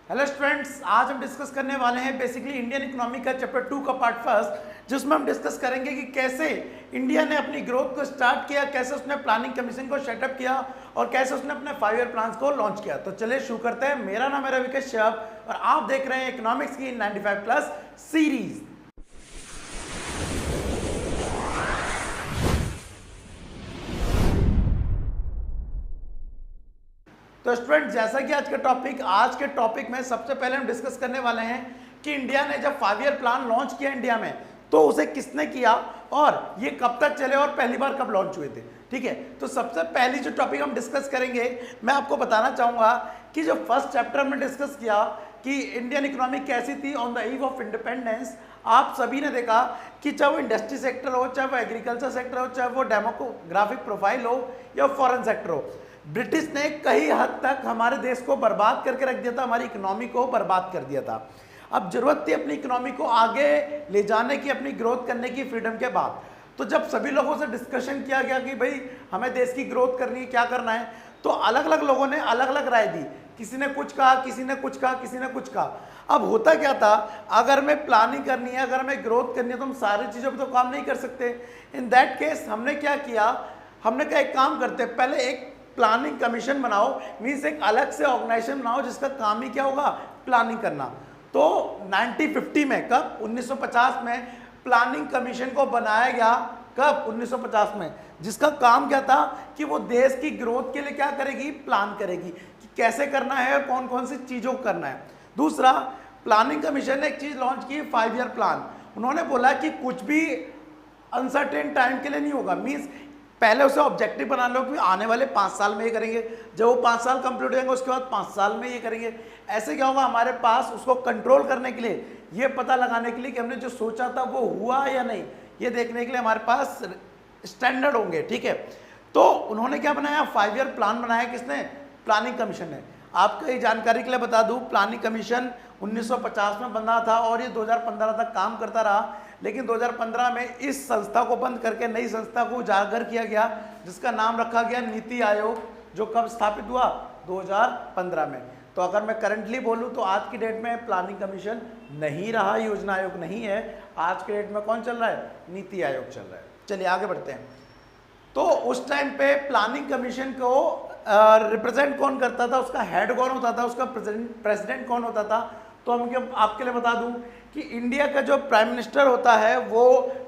Hello students, आज हम discuss करने वाले हैं बेसिकली इंडियन इकोनॉमी का चैप्टर 2 का पार्ट फर्स्ट, जिसमें हम डिस्कस करेंगे कि कैसे इंडिया ने अपनी ग्रोथ को स्टार्ट किया, कैसे उसने प्लानिंग कमीशन को सेटअप किया और कैसे उसने अपने 5 ईयर प्लान्स को लॉन्च किया। तो चलिए शुरू करते हैं। मेरा नाम है रविकेश श्याम और आप देख रहे हैं इकोनॉमिक्स की 95 प्लस सीरीज। तो स्टूडेंट, जैसा कि आज के टॉपिक में सबसे पहले हम डिस्कस करने वाले हैं कि इंडिया ने जब 5 ईयर प्लान लॉन्च किया इंडिया में, तो उसे किसने किया और ये कब तक चले और पहली बार कब लॉन्च हुए थे। ठीक है, तो सबसे पहली जो टॉपिक हम डिस्कस करेंगे, मैं आपको बताना चाहूंगा कि जो फर्स्ट चैप्टर में डिस्कस किया कि इंडियन इकोनॉमी कैसी थी on the eve of independence, आप सभी ने देखा कि चाहे वो इंडस्ट्री सेक्टर हो, चाहे वो एग्रीकल्चर सेक्टर हो, चाहे वो डेमोग्राफिक प्रोफाइल हो या फॉरेन सेक्टर हो, ब्रिटिश ने कई हद तक हमारे देश को बर्बाद करके रख दिया था, हमारी इकोनॉमी को बर्बाद कर दिया था। अब जरूरत थी अपनी इकोनॉमी को आगे ले जाने की, अपनी ग्रोथ करने की फ्रीडम के बाद। तो जब सभी लोगों से डिस्कशन किया गया कि भाई हमें देश की ग्रोथ करनी है, क्या करना है, तो अलग अलग लोगों ने अलग अलग राय दी। किसी ने कुछ कहा, किसी ने कुछ कहा, किसी ने कुछ कहा। अब होता क्या था, अगर हमें प्लानिंग करनी है, अगर हमें ग्रोथ करनी है, तो हम सारी चीज़ों पर तो काम नहीं कर सकते। इन दैट केस हमने क्या किया, हमने कहा एक काम करते हैं, पहले एक प्लानिंग कमीशन बनाओ, मीन्स एक अलग से ऑर्गेनाइजेशन बनाओ जिसका काम ही क्या होगा, प्लानिंग करना। तो 1950 में, कब, 1950 में प्लानिंग कमीशन को बनाया गया। कब, 1950 में, जिसका काम क्या था कि वो देश की ग्रोथ के लिए क्या करेगी, प्लान करेगी कि कैसे करना है और कौन कौन सी चीज़ों को करना है। दूसरा, प्लानिंग कमीशन ने एक चीज़ लॉन्च की, 5 ईयर प्लान। उन्होंने बोला कि कुछ भी अनसर्टेन टाइम के लिए नहीं होगा, मीन्स पहले उसे ऑब्जेक्टिव बना लो कि आने वाले 5 साल में ये करेंगे, जब वो 5 साल कंप्लीट हो जाएंगे उसके बाद 5 साल में ये करेंगे। ऐसे क्या होगा, हमारे पास उसको कंट्रोल करने के लिए, ये पता लगाने के लिए कि हमने जो सोचा था वो हुआ या नहीं, ये देखने के लिए हमारे पास स्टैंडर्ड होंगे। ठीक है, तो उन्होंने क्या बनाया, 5 ईयर प्लान बनाया। किसने, प्लानिंग कमीशन ने। आपको ये जानकारी के लिए बता दूं, प्लानिंग कमीशन 1950 में बना था और ये 2015 तक काम करता रहा। लेकिन 2015 में इस संस्था को बंद करके नई संस्था को उजागर किया गया, जिसका नाम रखा गया नीति आयोग, जो कब स्थापित हुआ, 2015 में। तो अगर मैं करंटली बोलूं तो आज की डेट में प्लानिंग कमीशन नहीं रहा, योजना आयोग नहीं है। आज के डेट में कौन चल रहा है, नीति आयोग चल रहा है। चलिए आगे बढ़ते हैं। तो उस टाइम पे प्लानिंग कमीशन को रिप्रेजेंट कौन करता था, उसका हेड कौन होता था, उसका प्रेसिडेंट कौन होता था। तो हम आपके लिए बता दूं कि इंडिया का जो प्राइम मिनिस्टर होता है वो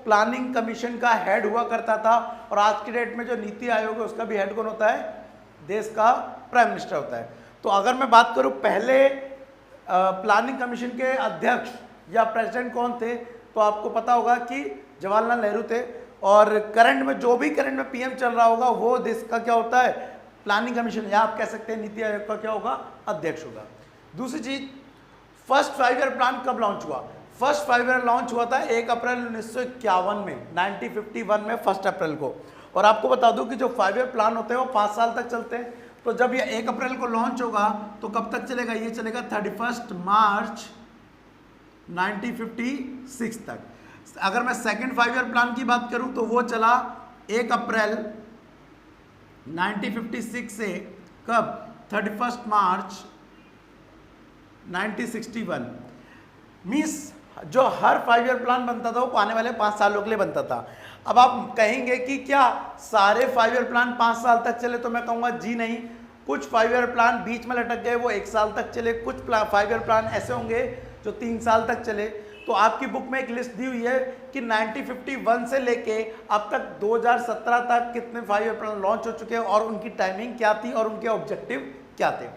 प्लानिंग कमीशन का हेड हुआ करता था, और आज की डेट में जो नीति आयोग है उसका भी हेड कौन होता है, देश का प्राइम मिनिस्टर होता है। तो अगर मैं बात करूं पहले प्लानिंग कमीशन के अध्यक्ष या प्रेसिडेंट कौन थे, तो आपको पता होगा कि जवाहरलाल नेहरू थे। और करंट में जो भी करंट में पीएम चल रहा होगा वो देश का क्या होता है, प्लानिंग कमीशन, या आप कह सकते हैं नीति आयोग का क्या होगा, अध्यक्ष होगा। दूसरी चीज, फर्स्ट 5 ईयर प्लान कब लॉन्च हुआ। फर्स्ट 5 ईयर लॉन्च हुआ था 1 अप्रैल 1951 में, 1951 में 1 अप्रैल को। और आपको बता दूं कि जो 5 ईयर प्लान होते हैं वो 5 साल तक चलते हैं। तो जब ये 1 अप्रैल को लॉन्च होगा तो कब तक चलेगा, ये चलेगा 31 मार्च 1956 तक। अगर मैं सेकंड 5 ईयर प्लान की बात करूं तो वो चला 1 अप्रैल 1956 से कब, 31 मार्च 1961। मीन्स जो हर 5 ईयर प्लान बनता था वो आने वाले 5 सालों के लिए बनता था। अब आप कहेंगे कि क्या सारे 5 ईयर प्लान 5 साल तक चले, तो मैं कहूँगा जी नहीं। कुछ 5 ईयर प्लान बीच में लटक गए, वो 1 साल तक चले। कुछ 5 ईयर प्लान ऐसे होंगे जो 3 साल तक चले। तो आपकी बुक में एक लिस्ट दी हुई है कि 1951 से लेके अब तक 2017 तक कितने 5 ईयर प्लान लॉन्च हो चुके हैं और उनकी टाइमिंग क्या थी और उनके ऑब्जेक्टिव क्या थे।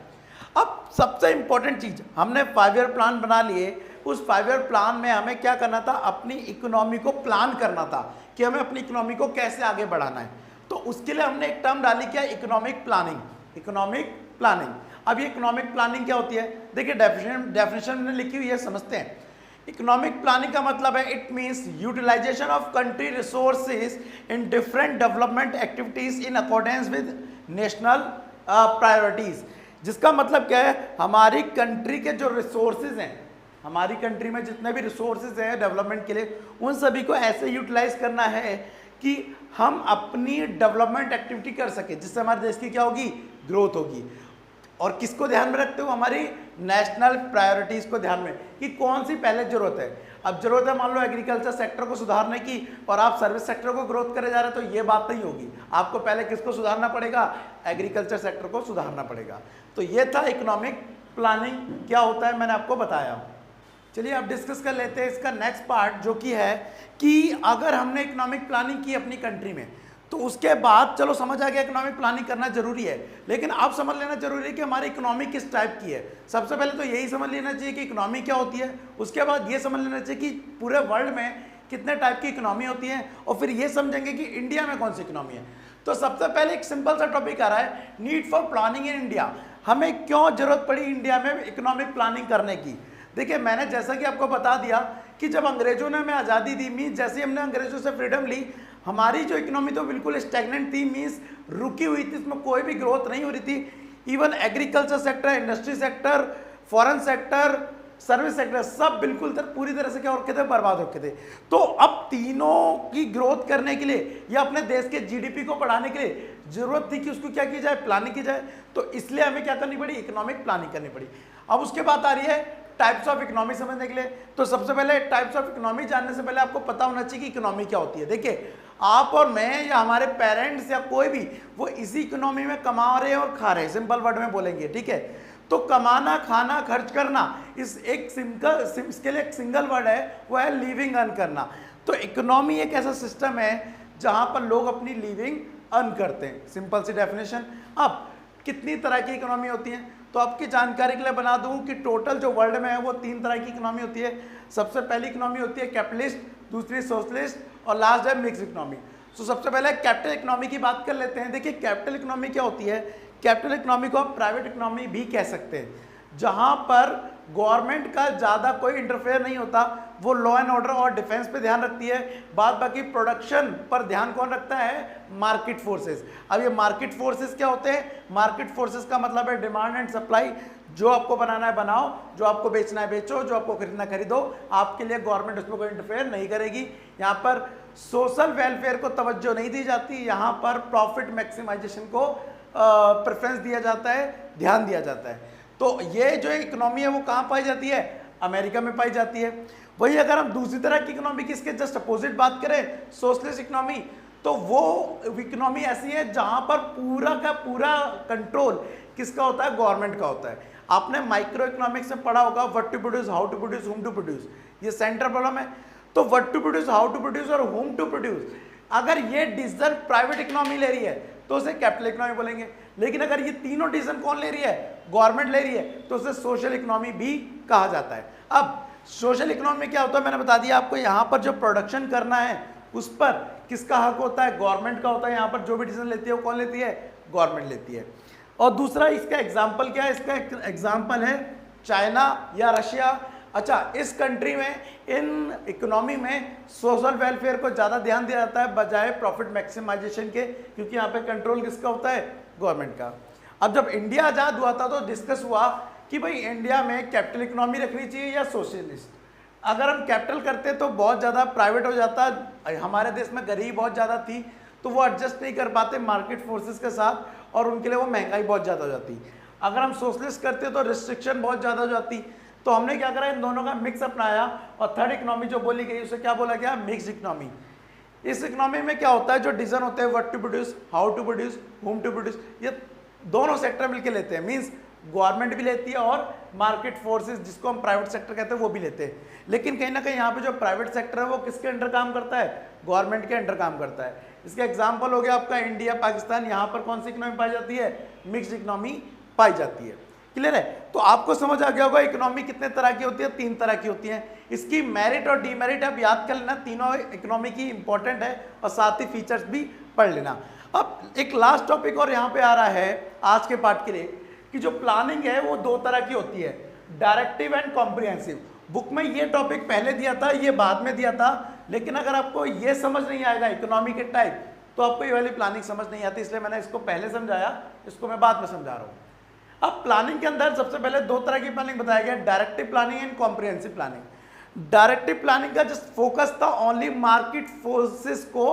अब सबसे इंपॉर्टेंट चीज, हमने 5 ईयर प्लान बना लिए। उस 5 ईयर प्लान में हमें क्या करना था, अपनी इकोनॉमी को प्लान करना था कि हमें अपनी इकोनॉमी को कैसे आगे बढ़ाना है। तो उसके लिए हमने एक टर्म डाली, क्या, इकोनॉमिक प्लानिंग। इकोनॉमिक प्लानिंग, अब ये इकोनॉमिक प्लानिंग क्या होती है, देखिए डेफिनेशन में लिखी हुई है, समझते हैं। इकोनॉमिक प्लानिंग का मतलब है, it means utilisation of country resources in different development activities in accordance with national priorities. जिसका मतलब क्या है, हमारी कंट्री के जो रिसोर्सेज हैं, हमारी कंट्री में जितने भी रिसोर्सेज हैं डेवलपमेंट के लिए, उन सभी को ऐसे यूटिलाइज करना है कि हम अपनी डेवलपमेंट एक्टिविटी कर सके, जिससे हमारे देश की क्या होगी, ग्रोथ होगी। और किसको ध्यान में रखते हो, हमारी नेशनल प्रायोरिटीज को ध्यान में, कि कौन सी पहले जरूरत है। अब जरूरत है मान लो एग्रीकल्चर सेक्टर को सुधारने की और आप सर्विस सेक्टर को ग्रोथ करे जा रहे हैं, तो ये बात नहीं होगी। आपको पहले किसको सुधारना पड़ेगा, एग्रीकल्चर सेक्टर को सुधारना पड़ेगा। तो ये था इकोनॉमिक प्लानिंग क्या होता है, मैंने आपको बताया। चलिए अब डिस्कस कर लेते हैं इसका नेक्स्ट पार्ट, जो कि है कि अगर हमने इकोनॉमिक प्लानिंग की अपनी कंट्री में, तो उसके बाद चलो समझ आ गया इकोनॉमिक प्लानिंग करना जरूरी है, लेकिन अब समझ लेना जरूरी है कि हमारी इकोनॉमी किस टाइप की है। सबसे पहले तो यही समझ लेना चाहिए कि इकोनॉमी क्या होती है, उसके बाद ये समझ लेना चाहिए कि पूरे वर्ल्ड में कितने टाइप की इकोनॉमी होती है, और फिर ये समझेंगे कि इंडिया में कौन सी इकोनॉमी है। तो सबसे पहले एक सिंपल सा टॉपिक आ रहा है, need for planning in India. हमें क्यों जरूरत पड़ी इंडिया में इकोनॉमिक प्लानिंग करने की। देखिए मैंने जैसा कि आपको बता दिया कि जब अंग्रेजों ने हमें आज़ादी दी, मीन्स जैसे हमने अंग्रेजों से फ्रीडम ली, हमारी जो इकोनॉमी तो बिल्कुल स्टैग्नेंट थी, मीन्स रुकी हुई थी, इसमें कोई भी ग्रोथ नहीं हो रही थी। Even agriculture sector, industry sector, foreign sector, service sector, सब बिल्कुल पूरी तरह से क्या हो रखे थे, बर्बाद हो रखे थे। तो अब तीनों की ग्रोथ करने के लिए या अपने देश के जीडीपी को बढ़ाने के लिए जरूरत थी कि उसको क्या की जाए, प्लानिंग की जाए। तो इसलिए हमें क्या करनी पड़ी, इकोनॉमिक प्लानिंग करनी पड़ी। अब उसके बाद आ रही है टाइप्स ऑफ इकोनॉमी समझने के लिए। तो सबसे पहले टाइप्स ऑफ इकोनॉमी जानने से पहले आपको पता होना चाहिए कि इकोनॉमी क्या होती है। देखिए आप और मैं या हमारे पेरेंट्स या कोई भी, वो इसी इकोनॉमी में कमा रहे हैं और खा रहे हैं, सिंपल वर्ड में बोलेंगे, ठीक है। तो कमाना, खाना, खर्च करना, इस एक इसके लिए एक सिंगल वर्ड है, वो है लिविंग, अर्न करना। तो इकोनॉमी एक ऐसा सिस्टम है जहां पर लोग अपनी लिविंग अर्न करते हैं, सिंपल सी डेफिनेशन। अब कितनी तरह की इकोनॉमी होती है, तो आपकी जानकारी के लिए बना दूं कि टोटल जो वर्ल्ड में है वो 3 तरह की इकोनॉमी होती है। सबसे पहली इकोनॉमी होती है कैपिटलिस्ट, दूसरी सोशलिस्ट और लास्ट है मिक्स इकोनॉमी। तो सबसे पहले कैपिटल इकोनॉमी की बात कर लेते हैं। देखिए कैपिटल इकोनॉमी क्या होती है, कैपिटल इकोनॉमी को आप प्राइवेट इकोनॉमी भी कह सकते हैं, जहां पर गवर्नमेंट का ज़्यादा कोई इंटरफेयर नहीं होता, वो लॉ एंड ऑर्डर और डिफेंस पे ध्यान रखती है, बाद बाकी प्रोडक्शन पर ध्यान कौन रखता है, मार्केट फोर्सेस। अब ये मार्केट फोर्सेस क्या होते हैं, मार्केट फोर्सेस का मतलब है डिमांड एंड सप्लाई। जो आपको बनाना है बनाओ, जो आपको बेचना है बेचो, जो आपको खरीदना खरीदो, आपके लिए गवर्नमेंट उसमें कोई इंटरफेयर नहीं करेगी। यहाँ पर सोशल वेलफेयर को तवज्जो नहीं दी जाती, यहाँ पर प्रॉफिट मैक्सिमाइजेशन को प्रेफरेंस दिया जाता है, ध्यान दिया जाता है। तो ये जो इकोनॉमी है वो कहाँ पाई जाती है, अमेरिका में पाई जाती है। वही अगर हम दूसरी तरह की इकोनॉमी की इसके जस्ट अपोजिट बात करें, सोशलिस्ट इकोनॉमी, तो वो इकोनॉमी ऐसी है जहां पर पूरा का पूरा कंट्रोल किसका होता है, गवर्नमेंट का होता है। आपने माइक्रो इकोनॉमिक्स में पढ़ा होगा, what to produce, how to produce, whom to produce, ये सेंट्रल प्रॉब्लम है। तो what to produce, how to produce और हुम टू प्रोड्यूस, अगर ये डिसीजन प्राइवेट इकोनॉमी ले रही है तो उसे कैपिटल इकोनॉमी बोलेंगे। लेकिन अगर ये तीनों डिसीजन कौन ले रही है, गवर्नमेंट ले रही है, तो उसे सोशल इकोनॉमी भी कहा जाता है। अब सोशल इकोनॉमी में क्या होता है, मैंने बता दिया आपको, यहाँ पर जो प्रोडक्शन करना है उस पर किसका हक होता है, गवर्नमेंट का होता है। यहाँ पर जो भी डिसीजन लेती है वो कौन लेती है, गवर्नमेंट लेती है। और दूसरा इसका एग्जाम्पल क्या है, इसका एग्जाम्पल है चाइना या रशिया। अच्छा, इस कंट्री में, इन इकोनॉमी में सोशल वेलफेयर को ज़्यादा ध्यान दिया जाता है बजाय प्रॉफिट मैक्सिमाइजेशन के, क्योंकि यहाँ पे कंट्रोल किसका होता है, गवर्नमेंट का। अब जब इंडिया आज़ाद हुआ था तो डिस्कस हुआ कि भाई इंडिया में कैपिटल इकोनॉमी रखनी चाहिए या सोशलिस्ट। अगर हम कैपिटल करते तो बहुत ज़्यादा प्राइवेट हो जाता, हमारे देश में गरीबी बहुत ज़्यादा थी, तो वो एडजस्ट नहीं कर पाते मार्केट फोर्सेस के साथ, और उनके लिए वो महंगाई बहुत ज़्यादा हो जाती। अगर हम सोशलिस्ट करते तो रिस्ट्रिक्शन बहुत ज़्यादा हो जाती। तो हमने क्या करा, इन दोनों का मिक्स अपनाया, और थर्ड इकोनॉमी जो बोली गई उसे क्या बोला गया, मिक्स इकोनॉमी। इस इकोनॉमी में क्या होता है, जो डिसीजन होते हैं, what to produce, how to produce, whom to produce, ये दोनों सेक्टर मिलकर लेते हैं। मीन्स गवर्नमेंट भी लेती है और मार्केट फोर्सेस जिसको हम प्राइवेट सेक्टर कहते हैं वो भी लेते हैं। लेकिन कहीं ना कहीं यहाँ पे जो प्राइवेट सेक्टर है वो किसके अंडर काम करता है, गवर्नमेंट के अंडर काम करता है। इसका एग्जाम्पल हो गया आपका इंडिया, पाकिस्तान। यहाँ पर कौन सी इकोनॉमी पाई जाती है, मिक्स इकोनॉमी पाई जाती है। क्लियर है। तो आपको समझ आ गया होगा इकोनॉमी कितने तरह की होती है, 3 तरह की होती है। इसकी मेरिट और डीमेरिट आप याद कर लेना, तीनों इकोनॉमी की इंपॉर्टेंट है, और साथ ही फीचर्स भी पढ़ लेना। अब एक लास्ट टॉपिक और यहाँ पे आ रहा है आज के पार्ट के लिए, कि जो प्लानिंग है वो 2 तरह की होती है, डायरेक्टिव एंड कॉम्प्रिहेंसिव। बुक में ये टॉपिक पहले दिया था, ये बाद में दिया था, लेकिन अगर आपको ये समझ नहीं आएगा इकोनॉमी के टाइप, तो आपको ये वाली प्लानिंग समझ नहीं आती, इसलिए मैंने इसको पहले समझाया, इसको मैं बाद में समझा रहा हूँ। अब प्लानिंग के अंदर सबसे पहले 2 तरह की प्लानिंग बताया गया, directive planning and comprehensive planning. Directive planning का जस्ट फोकस था ओनली मार्केट फोर्सेस को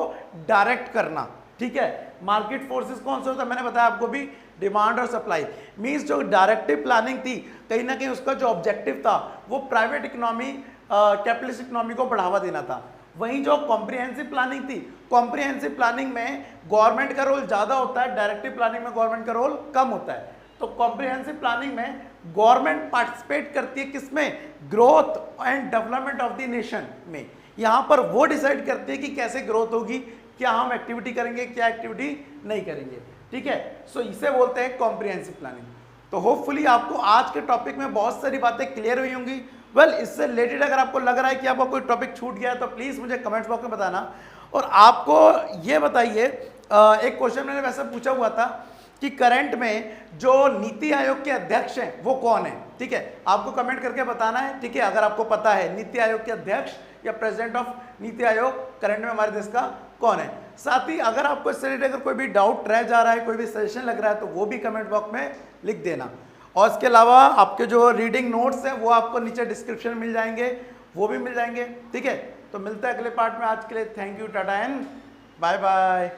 डायरेक्ट करना, ठीक है। मार्केट फोर्सेस कौन से होता है, मैंने बताया आपको भी, डिमांड और सप्लाई। मींस जो डायरेक्टिव प्लानिंग थी कहीं ना कहीं उसका जो ऑब्जेक्टिव था वो प्राइवेट इकोनॉमी कैपिटलिस्ट इकोनॉमी को बढ़ावा देना था। वहीं जो कॉम्प्रिहेंसिव प्लानिंग थी, कॉम्प्रिहेंसिव प्लानिंग में गवर्नमेंट का रोल ज़्यादा होता है, डायरेक्टिव प्लानिंग में गवर्नमेंट का रोल कम होता है। तो कॉम्प्रिहेंसिव प्लानिंग में गवर्नमेंट पार्टिसिपेट करती है किसमें, growth and development of the nation में। यहाँ पर वो डिसाइड करती है कि कैसे ग्रोथ होगी, क्या हम एक्टिविटी करेंगे, क्या एक्टिविटी नहीं करेंगे। ठीक है, सो इसे बोलते हैं कॉम्प्रिहेंसिव प्लानिंग। तो होपफुली आपको आज के टॉपिक में बहुत सारी बातें क्लियर हुई होंगी। इससे रिलेटेड अगर आपको लग रहा है कि आपका कोई टॉपिक छूट गया है तो प्लीज़ मुझे कमेंट्स बॉक्स में बताना। और आपको ये बताइए, एक क्वेश्चन मैंने वैसे पूछा हुआ था कि करंट में जो नीति आयोग के अध्यक्ष हैं वो कौन है। ठीक है, आपको कमेंट करके बताना है। ठीक है, अगर आपको पता है नीति आयोग के अध्यक्ष या president of NITI Aayog current में हमारे देश का कौन है। साथ ही अगर आपको इससे रिलेटेड अगर कोई भी डाउट रह जा रहा है, कोई भी सजेशन लग रहा है तो वो भी कमेंट बॉक्स में लिख देना। और इसके अलावा आपके जो रीडिंग नोट्स हैं वो आपको नीचे डिस्क्रिप्शन में मिल जाएंगे, वो भी मिल जाएंगे। ठीक है, तो मिलते हैं अगले पार्ट में। आज के लिए thank you, tata and bye bye.